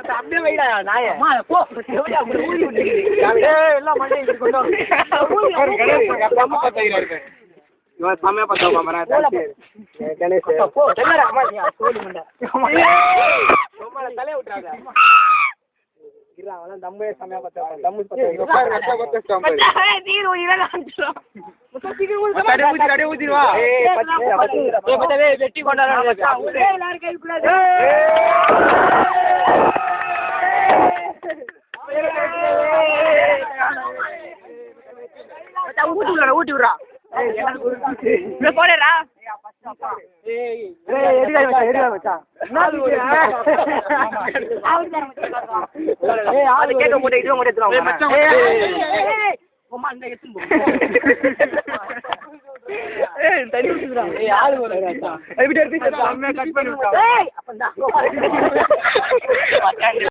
அப்படியே வைடா நாயே எல்லாம் சமய பார்த்தா கணேஷ் தலைய விட்டுறாங்க தம்மே சமய வெட்டி கொண்டாடுறாங்க ஊட்டி விடுறா போடா கேட்க மூட்டை தனி